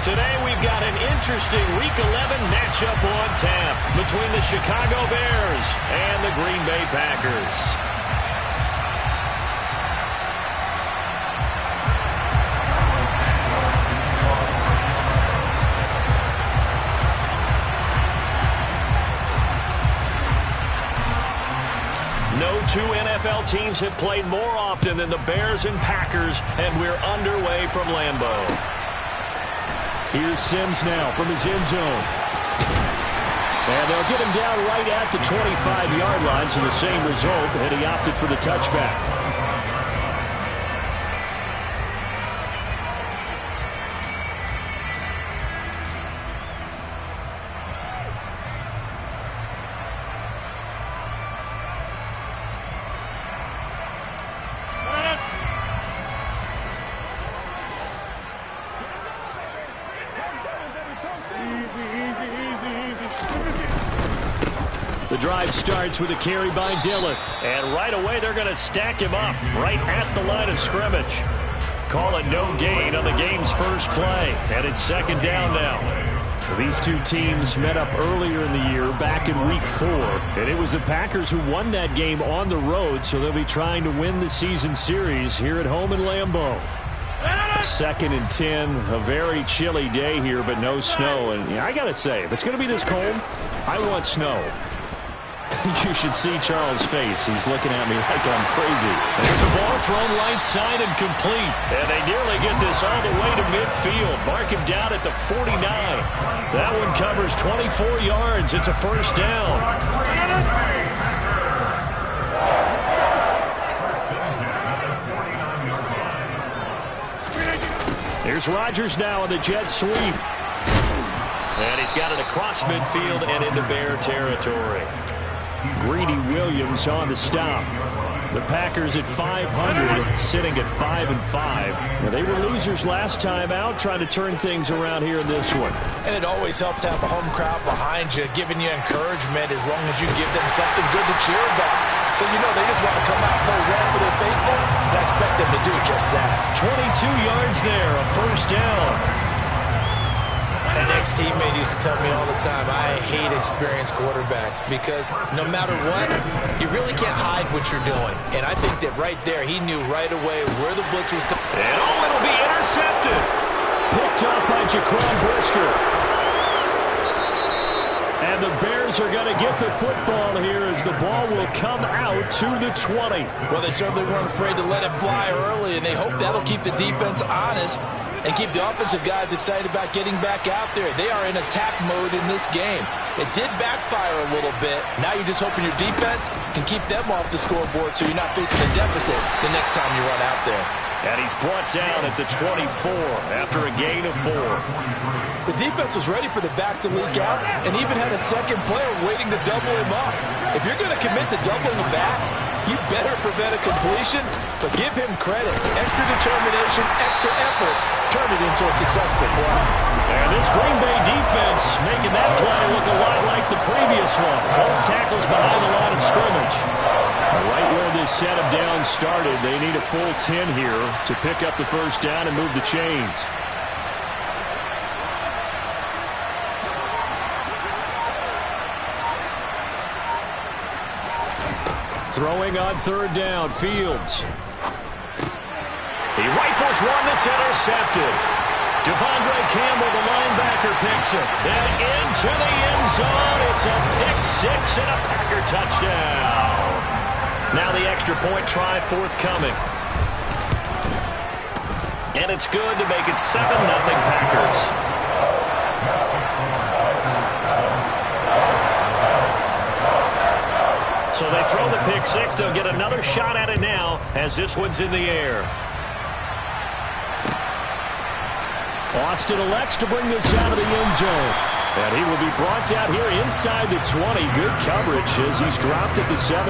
Today we've got an interesting Week 11 matchup on tap between the Chicago Bears and the Green Bay Packers. No two NFL teams have played more often than the Bears and Packers, and we're underway from Lambeau. Here's Sims now from his end zone. And they'll get him down right at the 25-yard line, so the same result, and he opted for the touchback. The drive starts with a carry by Dillon. And right away, they're going to stack him up right at the line of scrimmage. Call it no gain on the game's first play. And it's second down now. These two teams met up earlier in the year, back in Week 4. And it was the Packers who won that game on the road, so they'll be trying to win the season series here at home in Lambeau. 2nd and 10, a very chilly day here, but no snow. And I got to say, if it's going to be this cold, I want snow. You should see Charles' face. He's looking at me like I'm crazy. There's a ball thrown right side and complete. And they nearly get this all the way to midfield. Mark him down at the 49. That one covers 24 yards. It's a first down. Here's Rodgers now on the jet sweep. And he's got it across midfield and into Bear territory. Greedy Williams on the stop. The Packers at 500, sitting at 5-5. Now, they were losers last time out, trying to turn things around here in this one. And it always helps to have a home crowd behind you, giving you encouragement as long as you give them something good to cheer about. So, you know, they just want to come out and play well for their faithful, and I expect them to do just that. 22 yards there, a first down. An ex-teammate used to tell me all the time, I hate experienced quarterbacks because no matter what, you really can't hide what you're doing. And I think that right there, he knew right away where the blitz was coming. And it'll be intercepted. Picked up by Jaquan Brisker. And the Bears are going to get the football here as the ball will come out to the 20. Well, they certainly weren't afraid to let it fly early, and they hope that'll keep the defense honest and keep the offensive guys excited about getting back out there. They are in attack mode in this game. It did backfire a little bit. Now you're just hoping your defense can keep them off the scoreboard so you're not facing a deficit the next time you run out there. And he's brought down at the 24 after a gain of 4. The defense was ready for the back to leak out and even had a second player waiting to double him up. If you're going to commit to doubling the back, you better prevent a completion, but give him credit. Extra determination, extra effort, turn it into a successful play. And this Green Bay defense making that play look a lot like the previous one. Both tackles behind the line of scrimmage. Right where this setup down started, they need a full 10 here to pick up the first down and move the chains. Throwing on third down, Fields. He rifles one that's intercepted. Devondre Campbell, the linebacker, picks it. And into the end zone. It's a pick-6 and a Packer touchdown. Now the extra point try forthcoming. And it's good to make it 7-0 Packers. So they throw the pick-6. They'll get another shot at it now as this one's in the air. Austin elects to bring this out of the end zone. And he will be brought down here inside the 20. Good coverage as he's dropped at the 17.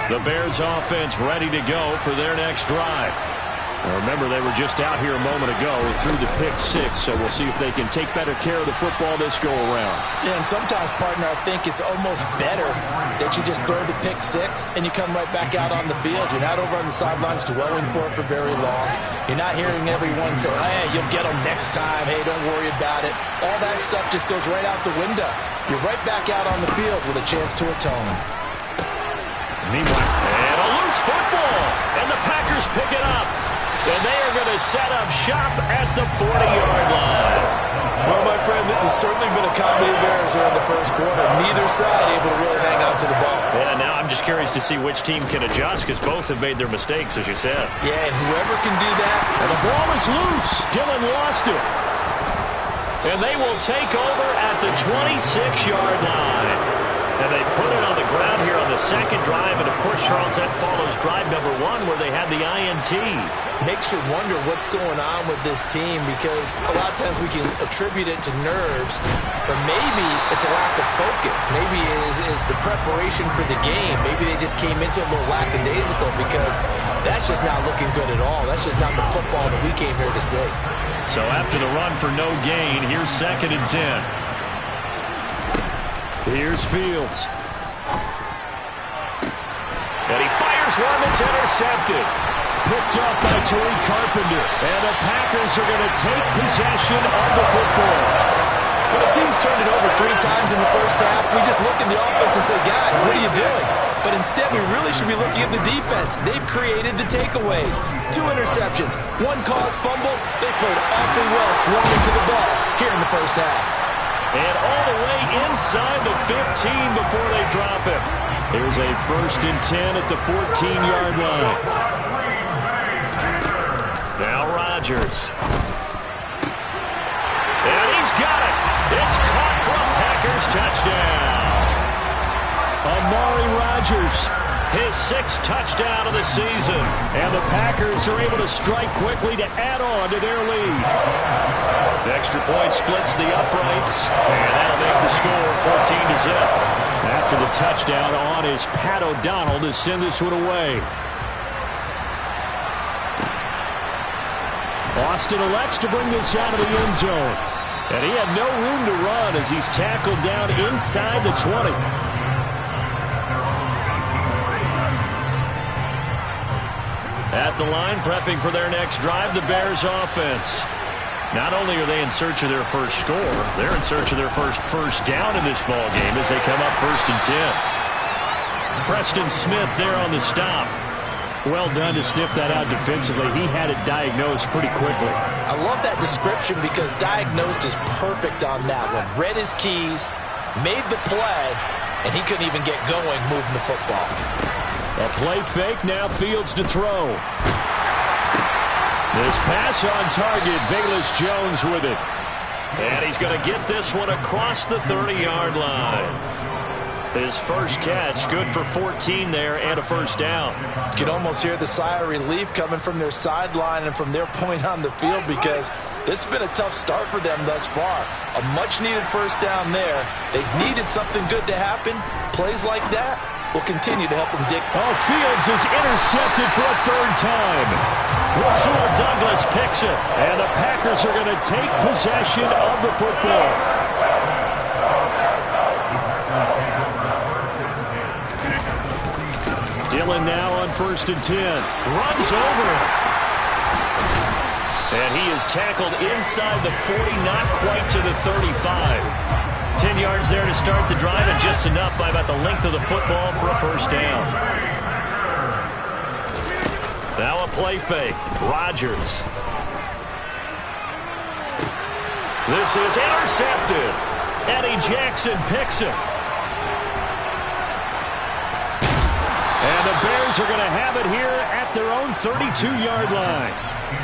The Bears offense ready to go for their next drive. Remember, they were just out here a moment ago through the pick six, so we'll see if they can take better care of the football this go-around. Yeah, and sometimes, partner, I think it's almost better that you just throw the pick six and you come right back out on the field. You're not over on the sidelines dwelling for it for very long. You're not hearing everyone say, hey, you'll get them next time. Hey, don't worry about it. All that stuff just goes right out the window. You're right back out on the field with a chance to atone. Meanwhile, and a loose football, and the Packers pick it up. And they are going to set up shop at the 40-yard line. Well, my friend, this has certainly been a comedy of errors here in the first quarter. Neither side able to really hang on to the ball. Yeah, now I'm just curious to see which team can adjust because both have made their mistakes, as you said. Yeah, and whoever can do that. And the ball is loose. Dillon lost it. And they will take over at the 26-yard line. And they put it on the ground here on the second drive. And, of course, Charles, that follows drive number one where they had the INT. Makes you wonder what's going on with this team because a lot of times we can attribute it to nerves, but maybe it's a lack of focus. Maybe it is the preparation for the game. Maybe they just came into it a little lackadaisical because that's just not looking good at all. That's just not the football that we came here to see. So after the run for no gain, here's 2nd and 10. Here's Fields. And he fires one that's intercepted. Picked up by Tariq Carpenter. And the Packers are going to take possession of the football. When a team's turned it over 3 times in the first half, we just look at the offense and say, guys, what are you doing? But instead, we really should be looking at the defense. They've created the takeaways. 2 interceptions, 1 caused fumble. They played awfully well swarming to the ball here in the first half. And all the way inside the 15 before they drop it. Here's a 1st and 10 at the 14-yard line. Now Rodgers. And he's got it. It's caught for a Packers touchdown. Amari Rodgers, his 6th touchdown of the season. And the Packers are able to strike quickly to add on to their lead. The extra point splits the uprights, and that'll make the score 14-0. After the touchdown on is Pat O'Donnell to send this one away. Austin elects to bring this out of the end zone. And he had no room to run as he's tackled down inside the 20. At the line, prepping for their next drive, the Bears offense. Not only are they in search of their first score, they're in search of their first down in this ball game as they come up 1st and 10. Preston Smith there on the stop. Well done to sniff that out defensively. He had it diagnosed pretty quickly. I love that description because diagnosed is perfect on that one. Read his keys, made the play, and he couldn't even get going moving the football. A play fake, now Fields to throw. This pass on target, Velus Jones with it. And he's going to get this one across the 30-yard line. His first catch, good for 14 there and a 1st down. You can almost hear the sigh of relief coming from their sideline and from their point on the field because this has been a tough start for them thus far. A much-needed 1st down there. They've needed something good to happen. Plays like that will continue to help them dig. Oh, Fields is intercepted for a 3rd time. Rasul Douglas picks it. And the Packers are going to take possession of the football. Dillon now on 1st and 10. Runs over him. And he is tackled inside the 40, not quite to the 35. 10 yards there to start the drive, and just enough by about the length of the football for a 1st down. Now a play fake. Rodgers. This is intercepted. Eddie Jackson picks it. And the Bears are going to have it here at their own 32-yard line.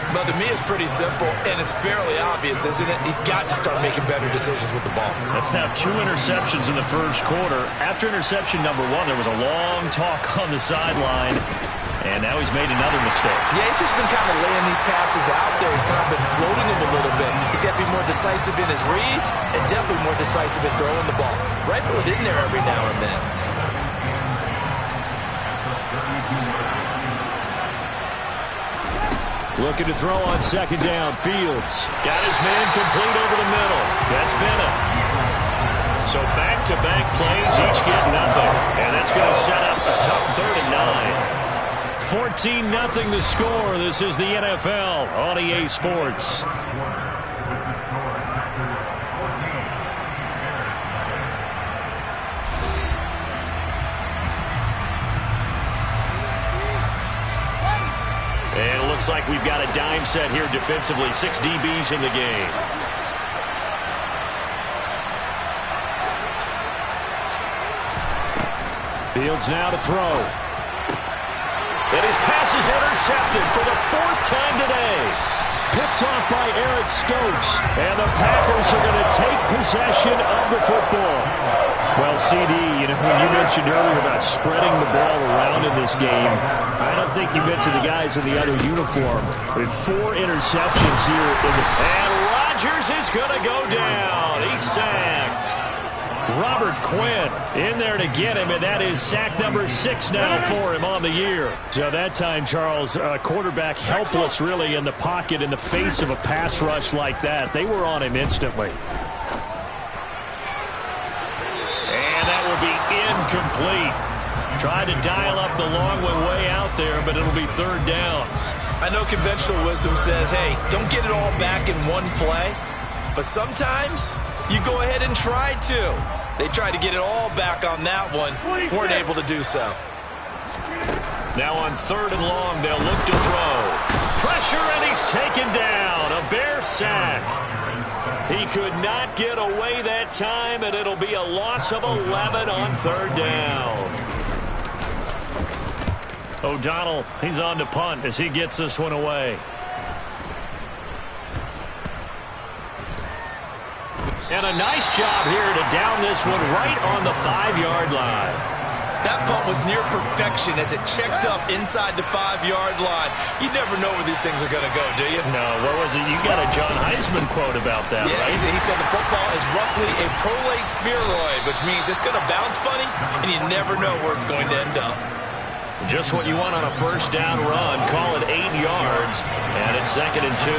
Well, to me, it's pretty simple, and it's fairly obvious, isn't it? He's got to start making better decisions with the ball. That's now 2 interceptions in the first quarter. After interception number 1, there was a long talk on the sideline, and now he's made another mistake. Yeah, he's just been kind of laying these passes out there. He's kind of been floating them a little bit. He's got to be more decisive in his reads and definitely more decisive in throwing the ball. Rifle it in there every now and then. Looking to throw on second down. Fields. Got his man complete over the middle. That's Bennett. So back-to-back plays, each get nothing. And that's going to set up a tough 3rd and 9. 14-0 the score. This is the NFL on EA Sports. And it looks like we've got a dime set here defensively. 6 DBs in the game. Fields now to throw. And his pass is intercepted for the 4th time today. Picked off by Eric Stokes. And the Packers are going to take possession of the football. Well, CD, when you mentioned earlier about spreading the ball around in this game, I don't think you mentioned the guys in the other uniform. With 4 interceptions here. And Rodgers is going to go down. He's sacked. Robert Quinn in there to get him, and that is sack number 6 now for him on the year. So that time, Charles, quarterback helpless really in the pocket in the face of a pass rush like that. They were on him instantly. And that will be incomplete. Tried to dial up the long one way out there, but it'll be 3rd down. I know conventional wisdom says, hey, don't get it all back in one play. But sometimes you go ahead and try to. They tried to get it all back on that one. Weren't able to do so. Now on 3rd and long, they'll look to throw. Pressure, and he's taken down. A Bear sack. He could not get away that time, and it'll be a loss of 11 on 3rd down. O'Donnell, he's on to punt as he gets this one away. And a nice job here to down this one right on the 5-yard line. That punt was near perfection as it checked up inside the 5-yard line. You never know where these things are going to go, do you? No, what was it? You got a John Heisman quote about that, yeah, right? He said the football is roughly a prolate spheroid, which means it's going to bounce funny, and you never know where it's going to end up. Just what you want on a 1st down run. Call it 8 yards, and it's 2nd and 2.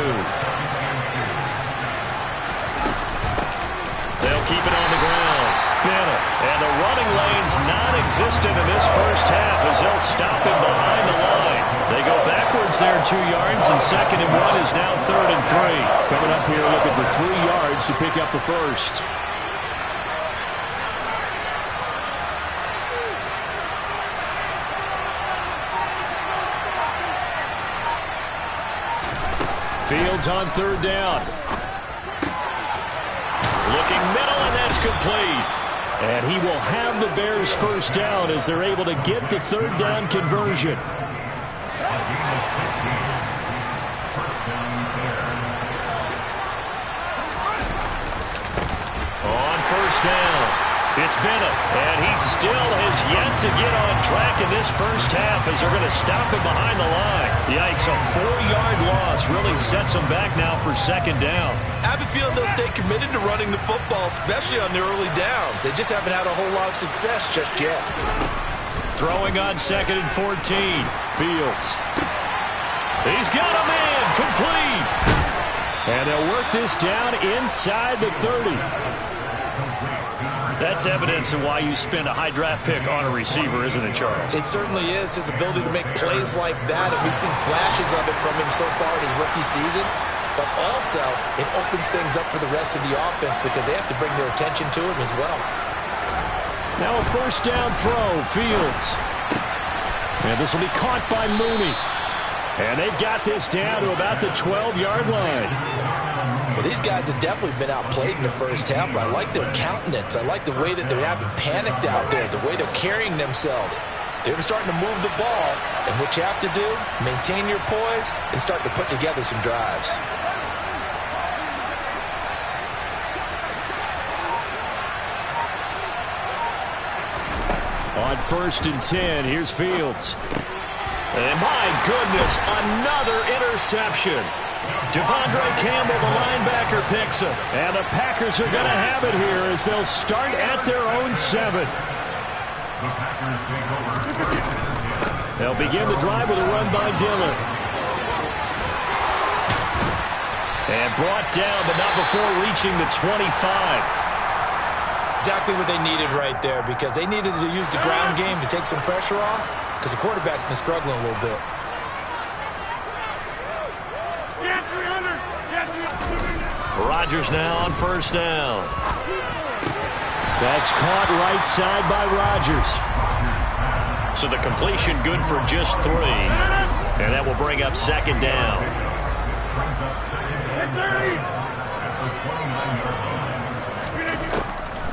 They'll keep it on the ground. Bennett. And the running lane's non-existent in this first half as they'll stop him behind the line. They go backwards there 2 yards, and 2nd and 1 is now 3rd and 3. Coming up here looking for 3 yards to pick up the first. Fields on 3rd down. Looking middle, and that's complete. And he will have the Bears' first down as they're able to get the 3rd down conversion. On 1st down, it's Bennett, and he still has yet to get on track in this first half as they're going to stop him behind the line. Yikes, a 4-yard loss really sets them back now for 2nd down. I have a feeling they'll stay committed to running the football, especially on the early downs. They just haven't had a whole lot of success just yet. Throwing on 2nd and 14. Fields. He's got a man complete. And they'll work this down inside the 30. That's evidence of why you spend a high draft pick on a receiver, isn't it, Charles? It certainly is. His ability to make plays like that, and we've seen flashes of it from him so far in his rookie season. But also, it opens things up for the rest of the offense because they have to bring their attention to him as well. Now a 1st down throw. Fields. And this will be caught by Mooney. And they've got this down to about the 12-yard line. Well, these guys have definitely been outplayed in the first half, but I like their countenance. I like the way that they haven't panicked out there, the way they're carrying themselves. They're starting to move the ball, and what you have to do, maintain your poise and start to put together some drives. On 1st and 10, here's Fields. And my goodness, another interception. Devondre Campbell, the linebacker, picks him. And the Packers are going to have it here as they'll start at their own 7. They'll begin the drive with a run by Dillon. And brought down, but not before reaching the 25. Exactly what they needed right there, because they needed to use the ground game to take some pressure off, because the quarterback's been struggling a little bit. Rodgers now on first down. That's caught right side by Rodgers. So the completion good for just 3. And that will bring up second down.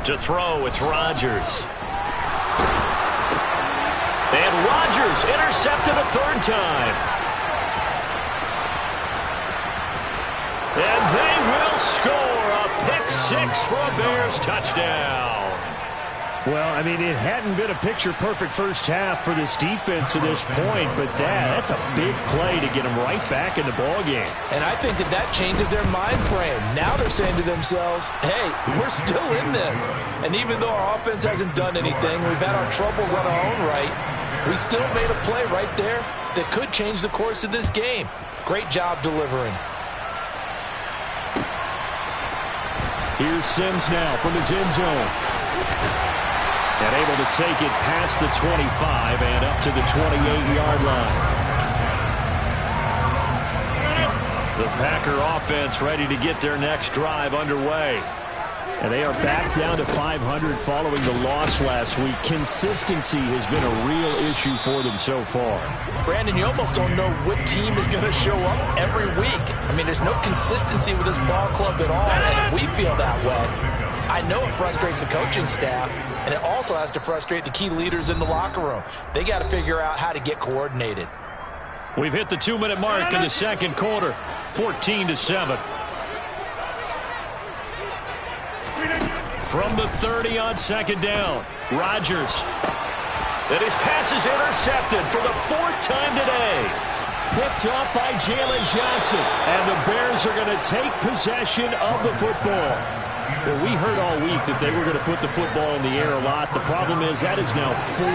To throw, it's Rodgers. And Rodgers intercepted a third time. And they will score a pick-6 for a Bears touchdown. Well, I mean, it hadn't been a picture-perfect first half for this defense to this point, but that's a big play to get them right back in the ballgame. And I think that changes their mind frame. Now they're saying to themselves, hey, we're still in this. And even though our offense hasn't done anything, we've had our troubles on our own right, we still made a play right there that could change the course of this game. Great job delivering. Here's Sims now from his end zone. And able to take it past the 25 and up to the 28-yard line. The Packer offense ready to get their next drive underway. And they are back down to 500 following the loss last week. Consistency has been a real issue for them so far. Brandon, you almost don't know what team is going to show up every week. I mean, there's no consistency with this ball club at all. And if we feel that way, I know it frustrates the coaching staff. And it also has to frustrate the key leaders in the locker room. They got to figure out how to get coordinated. We've hit the 2-minute mark in the second quarter. 14-7. From the 30 on second down, Rodgers. And his pass is intercepted for the 4th time today. Picked up by Jalen Johnson. And the Bears are going to take possession of the football. Well, we heard all week that they were going to put the football in the air a lot. The problem is that is now 4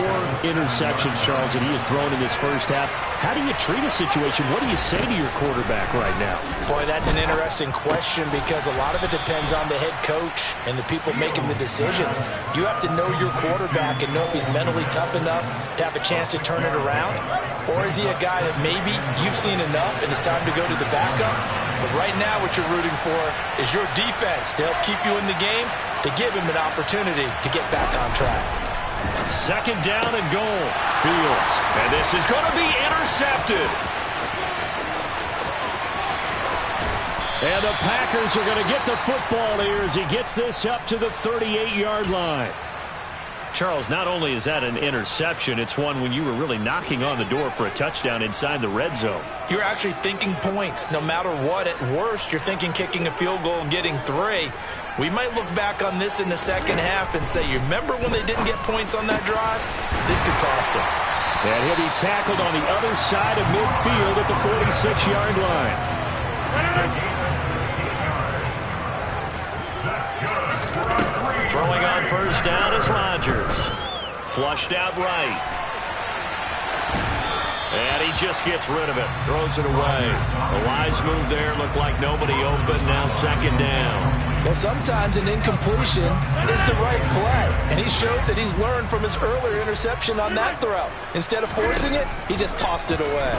interceptions, Charles, that he has thrown in this first half. How do you treat a situation? What do you say to your quarterback right now? Boy, that's an interesting question, because a lot of it depends on the head coach and the people making the decisions. You have to know your quarterback and know if he's mentally tough enough to have a chance to turn it around. Or is he a guy that maybe you've seen enough and it's time to go to the backup? But right now what you're rooting for is your defense to help keep you in the game, to give him an opportunity to get back on track. Second down and goal. Fields. And this is going to be intercepted. And the Packers are going to get the football here as he gets this up to the 38-yard line. Charles, not only is that an interception, it's one when you were really knocking on the door for a touchdown inside the red zone. You're actually thinking points. No matter what, at worst, you're thinking kicking a field goal and getting 3. We might look back on this in the second half and say, you remember when they didn't get points on that drive? This could cost them. And he'll be tackled on the other side of midfield at the 46-yard line. Throwing on first down is Rodgers. Flushed out right. And he just gets rid of it. Throws it away. A wise move there. Looked like nobody open. Now second down. Well, sometimes an incompletion is the right play. And he showed that he's learned from his earlier interception on that throw. Instead of forcing it, he just tossed it away.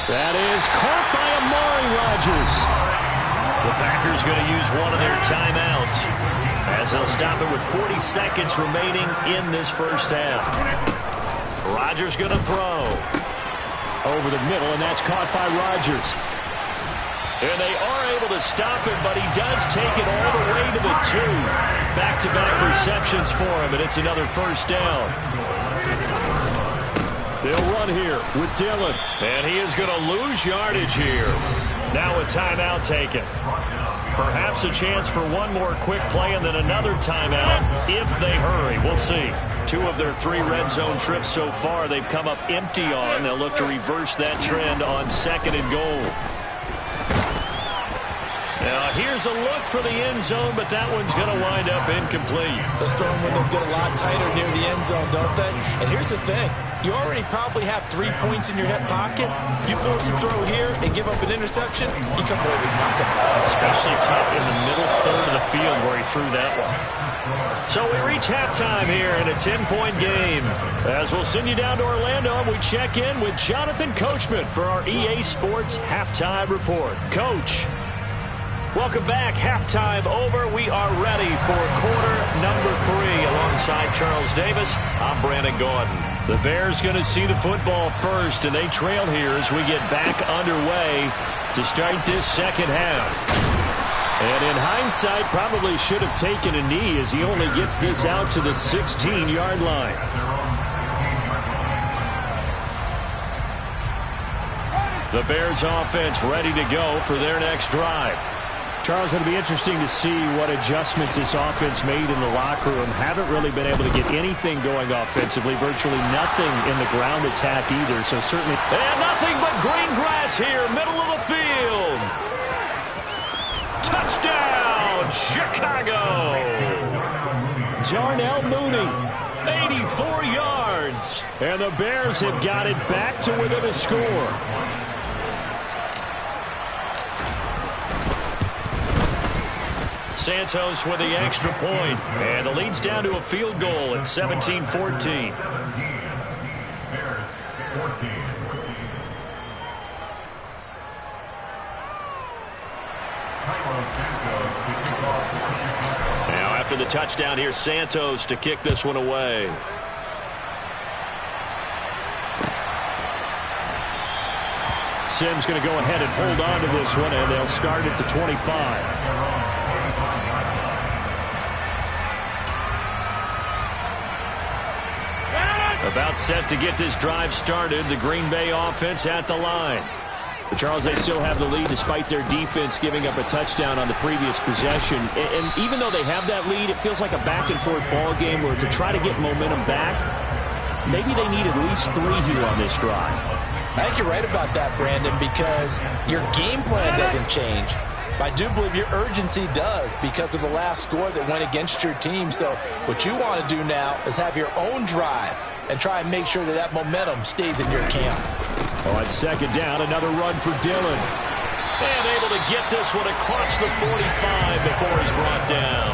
That is caught by Amari Rodgers. The Packers going to use one of their timeouts as they'll stop it with 40 seconds remaining in this first half. Rodgers going to throw. Over the middle, and that's caught by Rodgers. And they are able to stop it, but he does take it all the way to the 2. Back-to-back receptions for him, and it's another first down. They'll run here with Dillon. And he is going to lose yardage here. Now a timeout taken. Perhaps a chance for one more quick play and then another timeout if they hurry. We'll see. 2 of their 3 red zone trips so far they've come up empty on. They'll look to reverse that trend on second and goal. Now here's a look for the end zone, but that one's going to wind up incomplete. Those throwing windows get a lot tighter near the end zone, don't they? And here's the thing. You already probably have 3 points in your hip pocket. You force a throw here and give up an interception, you come away with nothing. Especially tough in the middle third of the field where he threw that one. So we reach halftime here in a 10-point game. As we'll send you down to Orlando, and we check in with Jonathan Coachman for our EA Sports Halftime Report. Coach. Welcome back. Halftime over. We are ready for quarter number 3. Alongside Charles Davis, I'm Brandon Gordon. The Bears going to see the football first, and they trail here as we get back underway to start this second half. And in hindsight, probably should have taken a knee as he only gets this out to the 16-yard line. The Bears offense ready to go for their next drive. Charles, it'll be interesting to see what adjustments this offense made in the locker room. Haven't really been able to get anything going offensively. Virtually nothing in the ground attack either. So certainly... And nothing but green grass here, middle of the field. Touchdown, Chicago. Darnell Mooney, 84 yards. And the Bears have got it back to within a score. Santos with the extra point, and the lead's down to a field goal at 17-14. Now after the touchdown, here's Santos to kick this one away. Sims going to go ahead and hold on to this one, and they'll start at the 25. About set to get this drive started. The Green Bay offense at the line. But Charles, they still have the lead despite their defense giving up a touchdown on the previous possession. And even though they have that lead, it feels like a back-and-forth ball game where to try to get momentum back, maybe they need at least 3 here on this drive. I think you're right about that, Brandon, because your game plan doesn't change. I do believe your urgency does because of the last score that went against your team. So what you want to do now is have your own drive and try and make sure that that momentum stays in your camp. On second down, another run for Dillon. And able to get this one across the 45 before he's brought down.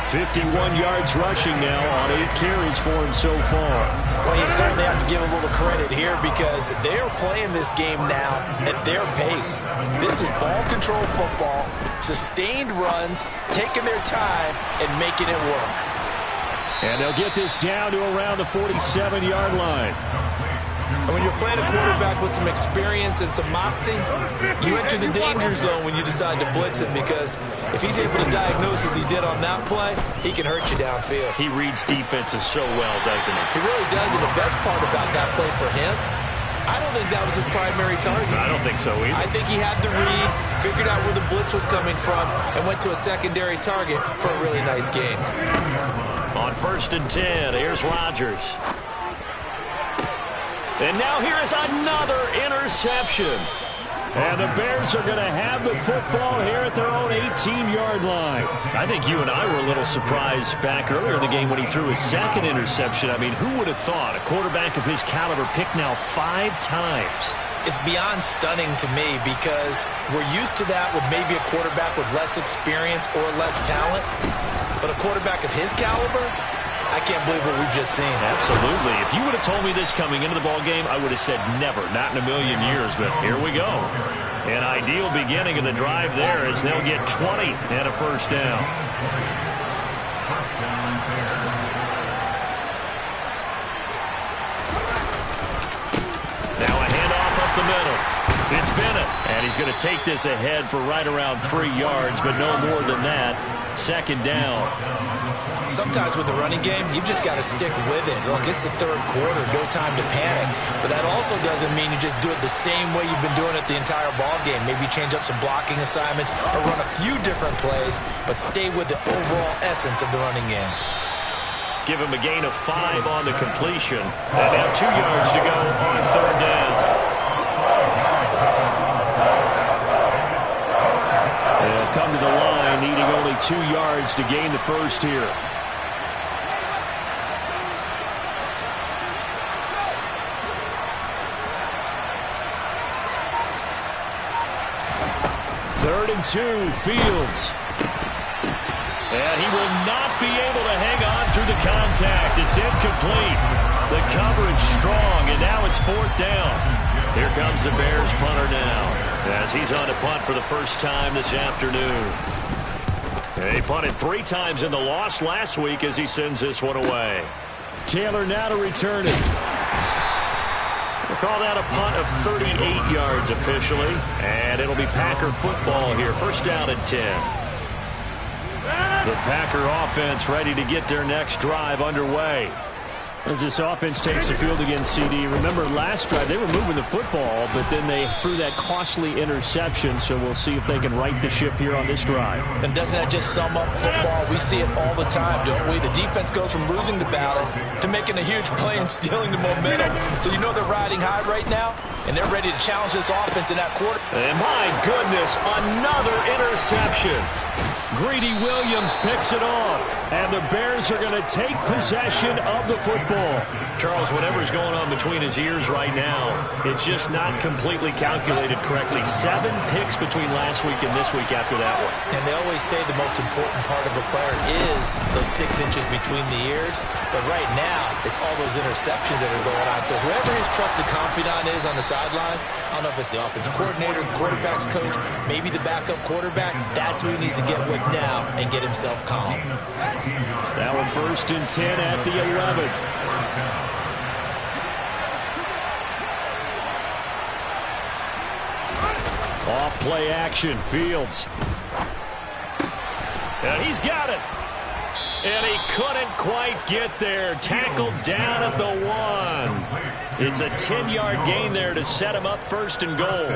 51 yards rushing now on 8 carries for him so far. Well, you certainly have to give a little credit here because they're playing this game now at their pace. This is ball control football, sustained runs, taking their time and making it work. And they'll get this down to around the 47-yard line. And when you're playing a quarterback with some experience and some moxie, you enter the danger zone when you decide to blitz him because if he's able to diagnose as he did on that play, he can hurt you downfield. He reads defenses so well, doesn't he? He really does, and the best part about that play for him, I don't think that was his primary target. I don't think so either. I think he had the read, figured out where the blitz was coming from, and went to a secondary target for a really nice gain. On 1st and 10, here's Rodgers. And now here is another interception. And the Bears are going to have the football here at their own 18-yard line. I think you and I were a little surprised back earlier in the game when he threw his second interception. I mean, who would have thought a quarterback of his caliber picked now 5 times? It's beyond stunning to me because we're used to that with maybe a quarterback with less experience or less talent. But a quarterback of his caliber, I can't believe what we've just seen. Absolutely. If you would have told me this coming into the ball game, I would have said never, not in a million years. But here we go. An ideal beginning of the drive there as they'll get 20 and a first down. Now a handoff up the middle. It's Bennett. And he's going to take this ahead for right around 3 yards, but no more than that. Second down. Sometimes with the running game, you've just got to stick with it. Look, it's the third quarter, no time to panic. But that also doesn't mean you just do it the same way you've been doing it the entire ball game. Maybe change up some blocking assignments or run a few different plays, but stay with the overall essence of the running game. Give him a gain of 5 on the completion. And now 2 yards to go on third down. come to the line, needing only 2 yards to gain the first here. Third and 2, Fields. And he will not be able to hang on through the contact. It's incomplete. The coverage strong, and now it's 4th down. Here comes the Bears punter now, as he's on to punt for the first time this afternoon. He punted 3 times in the loss last week as he sends this one away. Taylor now to return it. We'll call that a punt of 38 yards officially, and it'll be Packer football here. First down and 10. The Packer offense ready to get their next drive underway. As this offense takes the field against CD, remember last drive they were moving the football, but then they threw that costly interception, so we'll see if they can right the ship here on this drive. And doesn't that just sum up football? We see it all the time, don't we? The defense goes from losing the battle to making a huge play and stealing the momentum. So you know they're riding high right now, and they're ready to challenge this offense in that quarter. And my goodness, another interception. Greedy Williams picks it off, and the Bears are going to take possession of the football. Charles, whatever's going on between his ears right now, it's just not completely calculated correctly. 7 picks between last week and this week after that one. And they always say the most important part of a player is those 6 inches between the ears. But right now, it's all those interceptions that are going on. So whoever his trusted confidant is on the sidelines, I don't know if it's the offensive coordinator, the quarterback's coach, maybe the backup quarterback, that's who he needs to get with now and get himself calm. Now a 1st and 10 at the 11. Off play action, Fields. And he's got it. And he couldn't quite get there. Tackled down at the 1. It's a 10-yard gain there to set him up 1st and goal.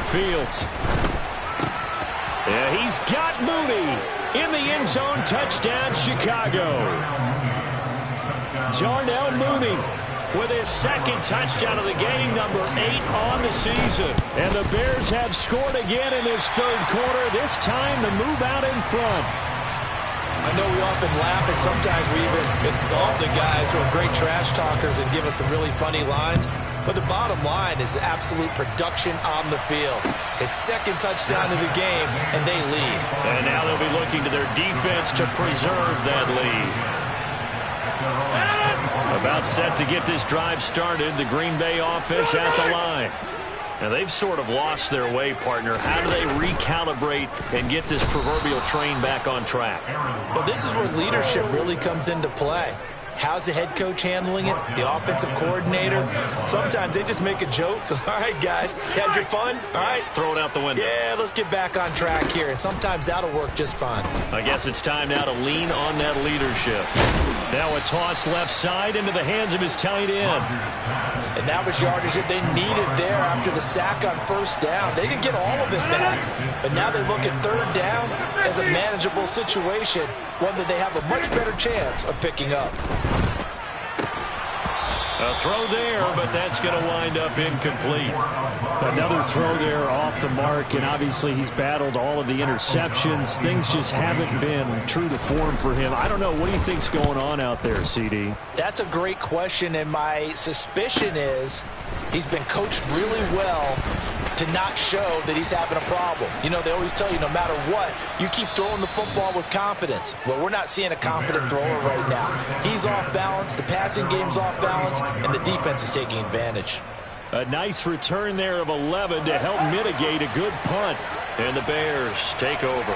Fields. Yeah, he's got Mooney in the end zone. Touchdown, Chicago. Darnell Mooney with his 2nd touchdown of the game, number 8 on the season. And the Bears have scored again in this 3rd quarter. This time the move out in front. I know we often laugh, and sometimes we even insult the guys who are great trash talkers and give us some really funny lines. But the bottom line is absolute production on the field. His 2nd touchdown of the game, and they lead. And now they'll be looking to their defense to preserve that lead. About set to get this drive started, the Green Bay offense at the line. Now they've sort of lost their way, partner. How do they recalibrate and get this proverbial train back on track? Well, this is where leadership really comes into play. How's the head coach handling it? The offensive coordinator? Sometimes they just make a joke. All right, guys, had your fun? All right. Throw it out the window. Yeah, let's get back on track here. And sometimes that'll work just fine. I guess it's time now to lean on that leadership. Now a toss left side into the hands of his tight end. And that was yardage that they needed there after the sack on 1st down. They didn't get all of it back, but now they look at 3rd down as a manageable situation, one that they have a much better chance of picking up. A throw there, but that's going to wind up incomplete. Another throw there off the mark, and obviously he's battled all of the interceptions. Things just haven't been true to form for him. I don't know. What do you think's going on out there, CD? That's a great question, and my suspicion is he's been coached really well to not show that he's having a problem. You know, they always tell you no matter what, you keep throwing the football with confidence. Well, we're not seeing a confident thrower right now. He's off balance, the passing game's off balance, and the defense is taking advantage. A nice return there of 11 to help mitigate a good punt. And the Bears take over.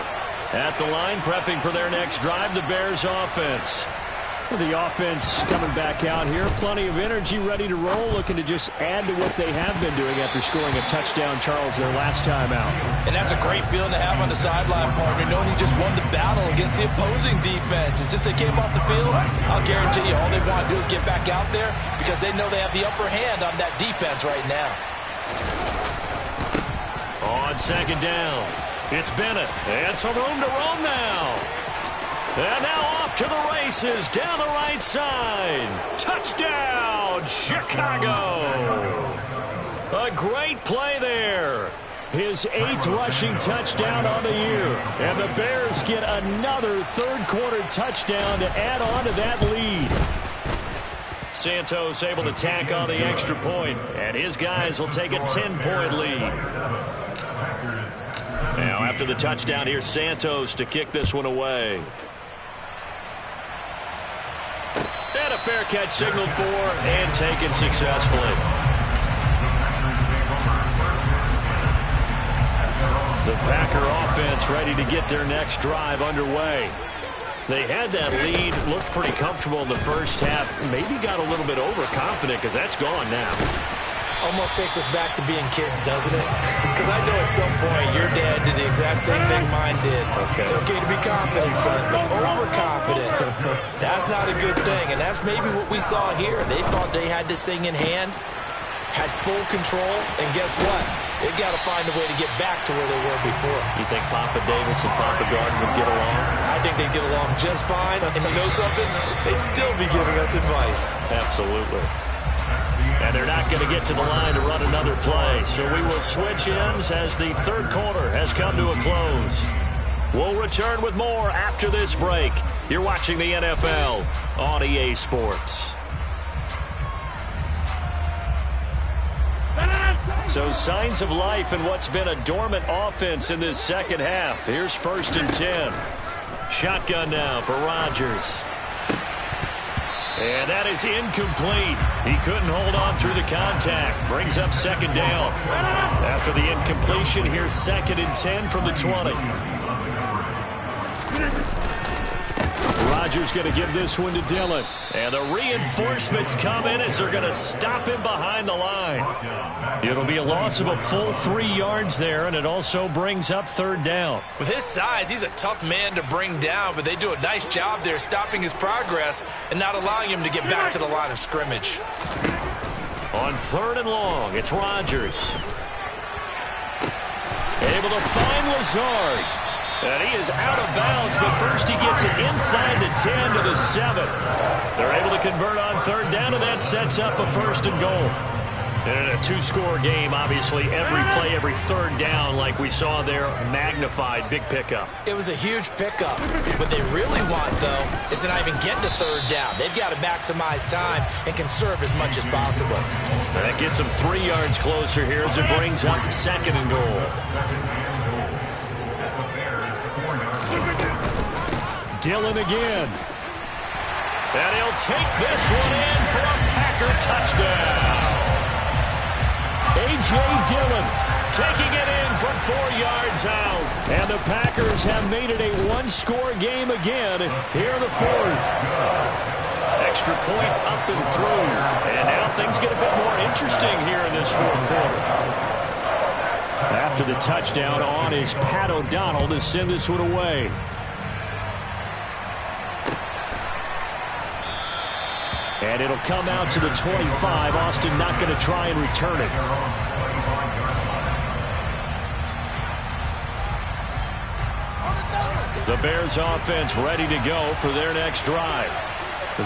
At the line, prepping for their next drive, the Bears offense. The offense coming back out here. Plenty of energy, ready to roll, looking to just add to what they have been doing after scoring a touchdown, Charles, their last time out. And that's a great feeling to have on the sideline, partner, knowing you just won the battle against the opposing defense. And since they came off the field, I'll guarantee you all they want to do is get back out there because they know they have the upper hand on that defense right now. On 2nd down, it's Bennett. And some room to roam now. And now off off to the races down the right side. Touchdown, Chicago. A great play there. His 8th rushing touchdown on the year. And the Bears get another third-quarter touchdown to add on to that lead. Santos able to tack on the extra point, and his guys will take a 10-point lead. Now, after the touchdown, here's Santos to kick this one away. And a fair catch signaled for and taken successfully. The Packer offense ready to get their next drive underway. They had that lead, looked pretty comfortable in the first half, maybe got a little bit overconfident because that's gone now. Almost takes us back to being kids, doesn't it? Because I know at some point your dad did the exact same thing mine did. Okay. It's okay to be confident, son, but overconfident, that's not a good thing. And that's maybe what we saw here. They thought they had this thing in hand, had full control, and guess what? They've got to find a way to get back to where they were before. You think Papa Davis and Papa Garden would get along? I think they'd get along just fine. And you know something? They'd still be giving us advice. Absolutely. And they're not going to get to the line to run another play. So we will switch ends as the third quarter has come to a close. We'll return with more after this break. You're watching the NFL on EA Sports. So signs of life in what's been a dormant offense in this second half. Here's 1st and 10. Shotgun now for Rodgers. And that is incomplete. He couldn't hold on through the contact. Brings up 2nd down. After the incompletion, here's 2nd and 10 from the 20. Rodgers going to give this one to Dillon. And the reinforcements come in as they're going to stop him behind the line. It'll be a loss of a full 3 yards there, and it also brings up 3rd down. With his size, he's a tough man to bring down, but they do a nice job there stopping his progress and not allowing him to get back to the line of scrimmage. On 3rd and long, it's Rodgers. Able to find Lazard. And he is out of bounds, but first he gets it inside the 10 to the 7. They're able to convert on 3rd down, and that sets up a 1st and goal. And in a 2-score game, obviously, every play, every 3rd down, like we saw there, magnified, big pickup. It was a huge pickup. What they really want, though, is to not even get to 3rd down. They've got to maximize time and conserve as much as possible. And that gets them 3 yards closer here as it brings up 2nd and goal. Dillon again. And he'll take this one in for a Packer touchdown. A.J. Dillon taking it in from 4 yards out. And the Packers have made it a 1-score game again here in the 4th. Extra point up and through. And now things get a bit more interesting here in this 4th quarter. After the touchdown on is Pat O'Donnell to send this one away. And it'll come out to the 25. Austin not going to try and return it. The Bears offense ready to go for their next drive.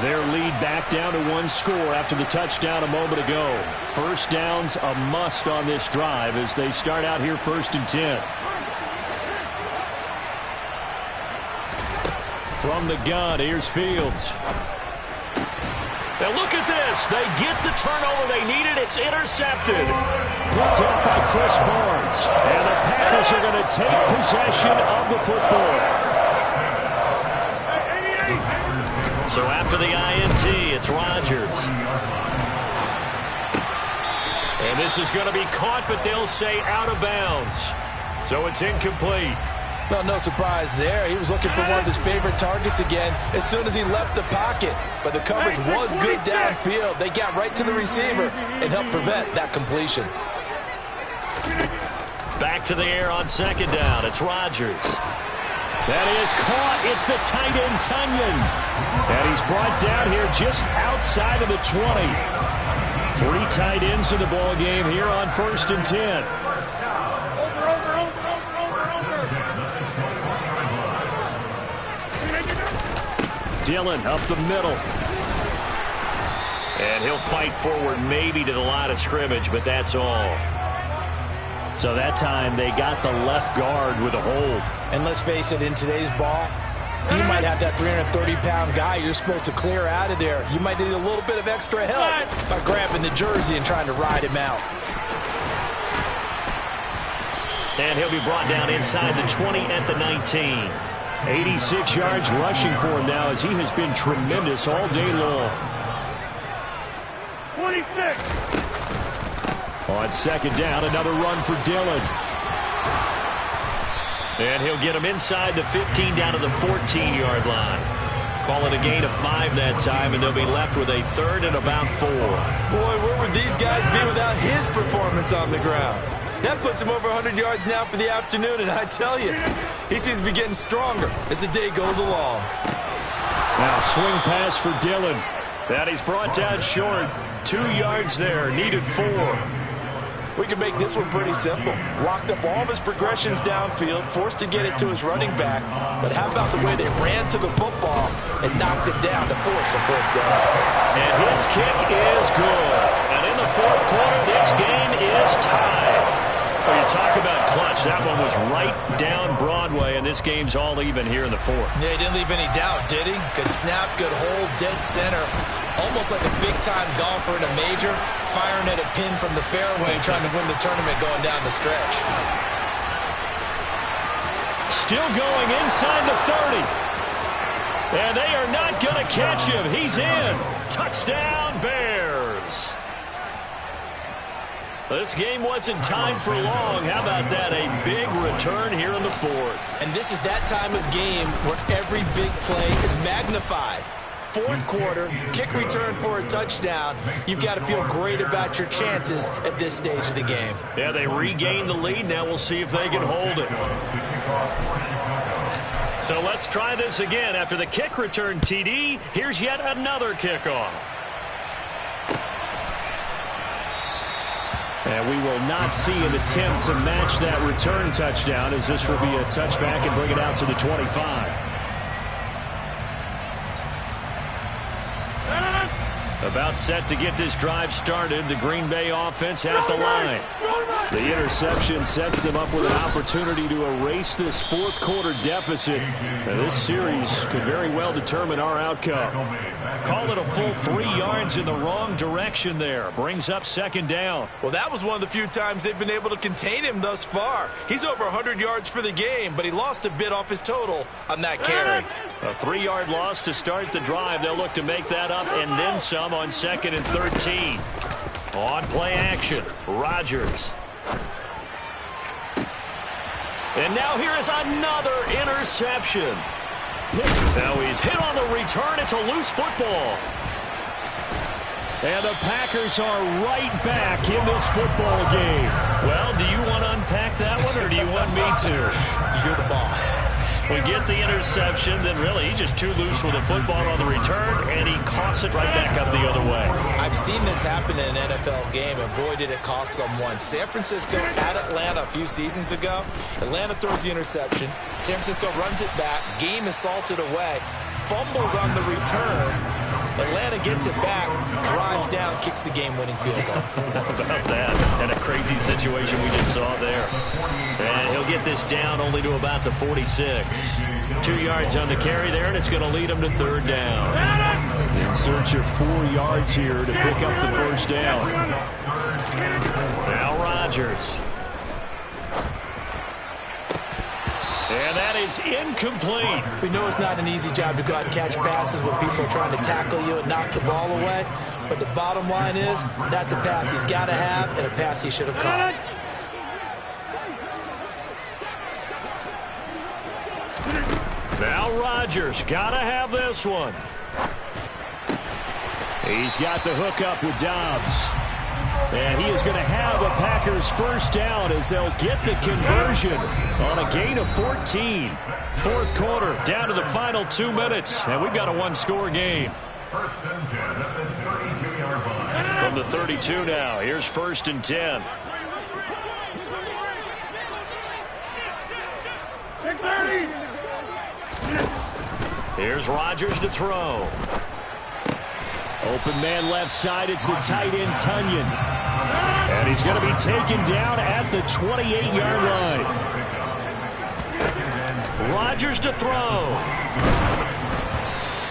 Their lead back down to 1 score after the touchdown a moment ago. 1st down's a must on this drive as they start out here 1st and 10. From the gun, here's Fields. Now look at this. They get the turnover they needed. It's intercepted. Picked up by Chris Barnes. And the Packers are going to take possession of the football. So after the INT, it's Rodgers. And this is going to be caught, but they'll say out of bounds. So it's incomplete. Well, no surprise there. He was looking for one of his favorite targets again as soon as he left the pocket. But the coverage was good downfield. They got right to the receiver and helped prevent that completion. Back to the air on 2nd down. It's Rodgers. That is caught. It's the tight end, Tunyon. And he's brought down here just outside of the 20. 3 tight ends in the ball game here on 1st and 10. Dillon up the middle. And he'll fight forward maybe to the line of scrimmage, but that's all. So that time they got the left guard with a hold. And let's face it, in today's ball, you might have that 330-pound guy you're supposed to clear out of there. You might need a little bit of extra help by grabbing the jersey and trying to ride him out. And he'll be brought down inside the 20 at the 19. 86 yards rushing for him now as he has been tremendous all day long. 26. On second down, another run for Dillon. And he'll get him inside the 15 down to the 14-yard line. Call it a gain of 5 that time, and they'll be left with a third and about 4. Boy, where would these guys be without his performance on the ground? That puts him over 100 yards now for the afternoon, and I tell you, he seems to be getting stronger as the day goes along. Now swing pass for Dillon. That he's brought down short. 2 yards there, needed 4. We can make this one pretty simple. Locked up all of his progressions downfield, forced to get it to his running back. But how about the way they ran to the football and knocked him down to force a fourth down? And his kick is good. And in the fourth quarter, this game is tied. Well, you talk about clutch. That one was right down Broadway, and this game's all even here in the fourth. Yeah, he didn't leave any doubt, did he? Good snap, good hold, dead center. Almost like a big-time golfer in a major, firing at a pin from the fairway, trying to win the tournament going down the stretch. Still going inside the 30. And they are not going to catch him. He's in. Touchdown, Bears. This game wasn't timed for long. How about that? A big return here in the fourth. And this is that time of game where every big play is magnified. Fourth quarter, kick return for a touchdown. You've got to feel great about your chances at this stage of the game. Yeah, they regained the lead. Now we'll see if they can hold it. So let's try this again. After the kick return TD, here's yet another kickoff. And we will not see an attempt to match that return touchdown, as this will be a touchback and bring it out to the 25. About set to get this drive started. The Green Bay offense at the line. The interception sets them up with an opportunity to erase this fourth quarter deficit. And this series could very well determine our outcome. Call it a full 3 yards in the wrong direction there. Brings up second down. Well, that was one of the few times they've been able to contain him thus far. He's over 100 yards for the game, but he lost a bit off his total on that carry. A 3-yard loss to start the drive. They'll look to make that up and then some on second and 13. On play action, Rodgers. And now here is another interception. Now he's hit on the return. It's a loose football. And the Packers are right back in this football game. Well, do you want to unpack that one, or do you want me to? You're the boss. We get the interception, then really he's just too loose with the football on the return, and he coughs it right back up the other way. I've seen this happen in an NFL game, and boy, did it cost someone. San Francisco at Atlanta a few seasons ago. Atlanta throws the interception. San Francisco runs it back. Game is salted away. Fumbles on the return. Atlanta gets it back, drives down, kicks the game-winning field goal. How about that? And a crazy situation we just saw there. And he'll get this down only to about the 46. 2 yards on the carry there, and it's going to lead him to third down. In search of 4 yards here to pick up the first down. Now Rodgers. And that is incomplete. We know it's not an easy job to go out and catch passes when people are trying to tackle you and knock the ball away. But the bottom line is, that's a pass he's got to have and a pass he should have caught. Now Rodgers, got to have this one. He's got the hook up with Dobbs. And he is going to have a Packers first down as they'll get the conversion on a gain of 14. Fourth quarter, down to the final 2 minutes, and we've got a one-score game. From the 32 now, here's first and 10. Here's Rodgers to throw. Open man left side. It's the tight end, Tunyon. And he's going to be taken down at the 28-yard line. Rodgers to throw.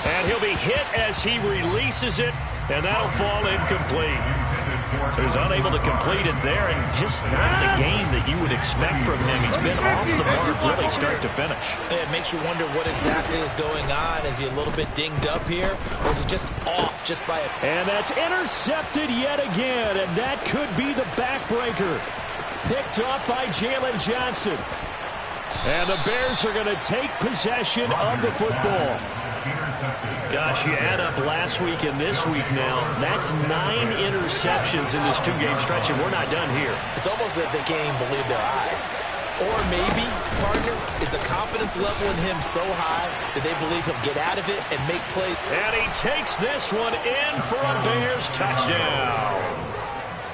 And he'll be hit as he releases it, and that'll fall incomplete. So he's unable to complete it there, and just not the game that you would expect from him. He's been off the mark really start to finish. It makes you wonder what exactly is going on. Is he a little bit dinged up here, or is he just off just by a... And that's intercepted yet again, and that could be the backbreaker. Picked up by Jalen Johnson. And the Bears are going to take possession of the football. Gosh, you add up last week and this week now, that's 9 interceptions in this 2-game stretch, and we're not done here. It's almost as if they can't even believe their eyes. Or maybe, partner, is the confidence level in him so high that they believe he'll get out of it and make plays. And he takes this one in for a Bears touchdown.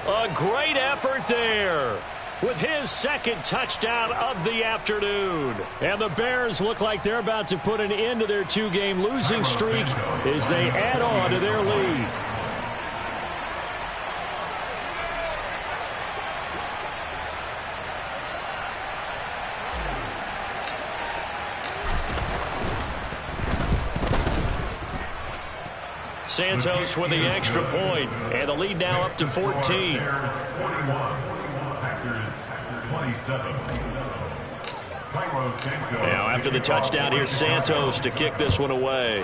A great effort there with his second touchdown of the afternoon. And the Bears look like they're about to put an end to their 2-game losing streak as they add on to their lead. Santos with the extra point, and the lead now up to 14. Now after the touchdown, here's Santos to kick this one away.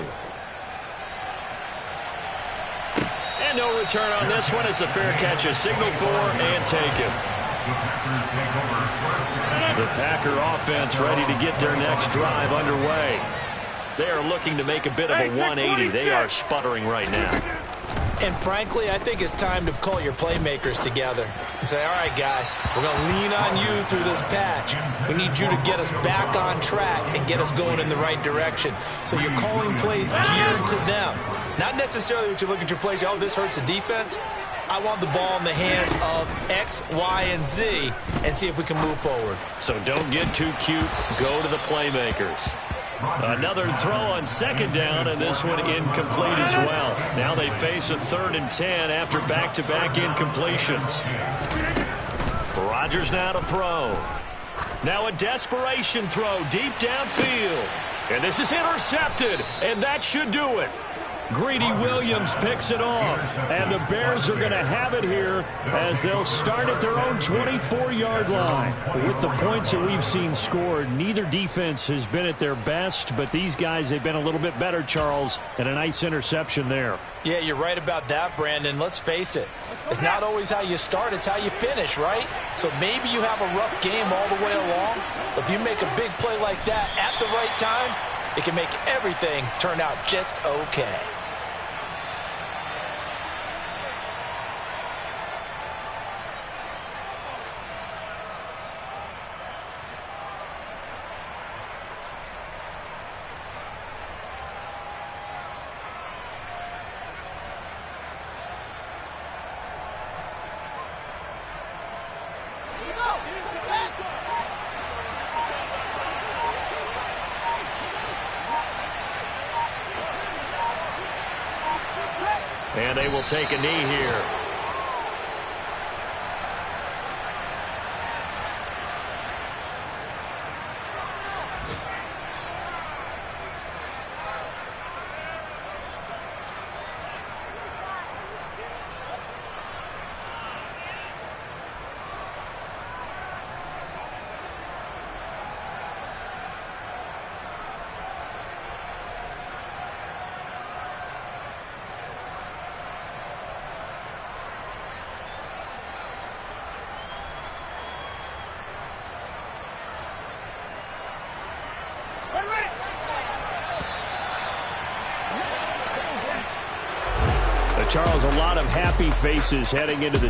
And no return on this one as the fair catch is signaled for and taken. The Packer offense ready to get their next drive underway. They are looking to make a bit of a 180. They are sputtering right now. And frankly, I think it's time to call your playmakers together and say, all right, guys, we're going to lean on you through this patch. We need you to get us back on track and get us going in the right direction. So you're calling plays geared to them. Not necessarily what you look at your plays, oh, this hurts the defense. I want the ball in the hands of X, Y, and Z and see if we can move forward. So don't get too cute. Go to the playmakers. Another throw on second down, and this one incomplete as well. Now they face a 3rd and 10 after back-to-back incompletions. Rodgers now to throw. Now a desperation throw deep downfield. And this is intercepted, and that should do it. Greedy Williams picks it off, and the Bears are going to have it here as they'll start at their own 24-yard line. With the points that we've seen scored, neither defense has been at their best, but these guys, they've been a little bit better, Charles, and a nice interception there. Yeah, you're right about that, Brandon. Let's face it. It's not always how you start, it's how you finish, right? So maybe you have a rough game all the way along, but if you make a big play like that at the right time, it can make everything turn out just okay. And they will take a knee here. Charles, a lot of happy faces heading into the